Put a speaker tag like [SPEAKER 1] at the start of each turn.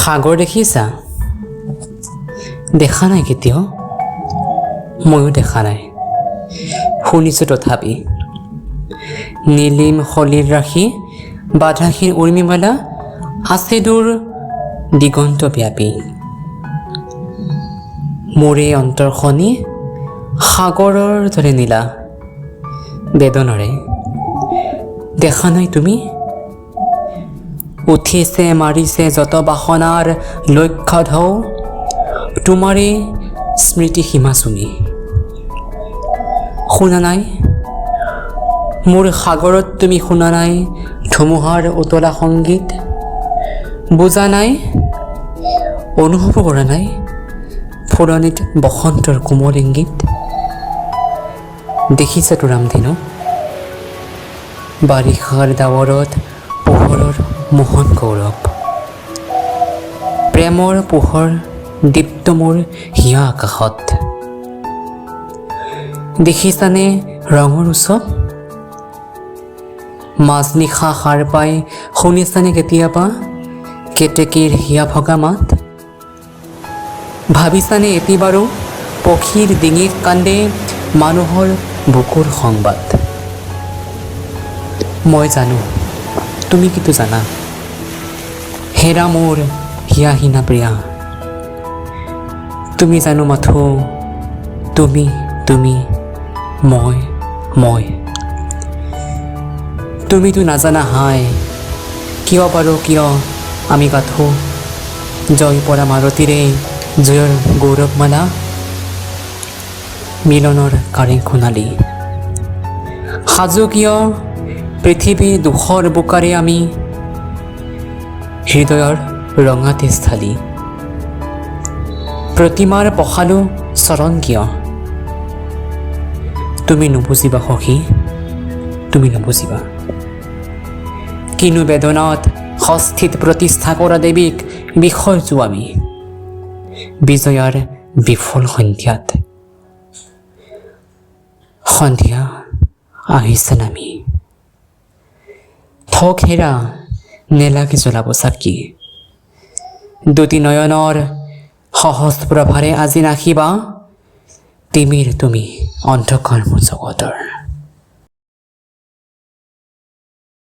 [SPEAKER 1] সাগৰ দেখিছা? দেখা নাই কেতিয়াও, ময়ো দেখা নাই, শুনিছোঁ তথাপি। নীলিম শলীৰ ৰাখি বাধাহীন উৰ্মিমালা আছে দূৰ দিগন্ত ব্যাপী। মোৰে অন্তৰখনি সাগৰৰ দৰে নীলা বেদনৰে। দেখা নাই তুমি? উঠিছে মাৰিছে যত বাসনাৰ লক্ষ্য ঢৌ, তোমাৰে স্মৃতি সীমা চুমি। শুনা নাই মোৰ সাগৰত তুমি, শুনা নাই ধুমুহাৰ উতলা সংগীত, বুজা নাই অনুভৱ কৰা নাই ফুলনিত বসন্তৰ কোমল ইংগিত। দেখিছা তো ৰামধেনু বাৰিষাৰ ডাৱৰত পোহৰৰ মোহন গৌৰৱ, প্ৰেমৰ পোহৰ দীপ্ত মোৰ হিয়া আকাশত। দেখিছানে ৰঙৰ উৎসৱ? মাজনিশা সাৰ পাই শুনিছানে কেতিয়াবা কেতেকীৰ হিয়া ভগা মাত? ভাবিছানে এটি বাৰু পক্ষীৰ ডিঙিত কান্দে মানুহৰ বুকুৰ সংবাদ? মই জানো তুমি কিন্তু জানা, হেৰা মোৰ হিয়াহীনা প্ৰিয়া, তুমি জানো মাথো তুমি তুমি মই। তুমিতো নাজানা হাই কিয় বাৰু কিয় আমি গাথো জয় পৰা মাৰতিৰে জয়ৰ গৌৰৱমালা, মিলনৰ কাৰেং সোণালী। সাজু কিয় পৃথিৱী দুখৰ বোকাৰে আমি, হৃদয়ৰ ৰঙা তেজথালী। প্ৰতিমাৰ পখালো চৰণ কিয়? তুমি নুবুজিবা সখী, তুমি নুবুজিবা। কিনো বেদনাত ষষ্ঠীত প্ৰতিষ্ঠা কৰা দেৱীক বিসৰ্জো আমি বিজয়াৰ বিফল সন্ধিয়াত। সন্ধিয়া আহিছে নামি, ঠক হেৰা নেলাগে জ্বলাব চাকি। দুটি নয়নৰ সহজ প্ৰভাৰে আজি নাখিবা তিমিৰ তুমি অন্ধকাৰ মোৰ জগতৰ।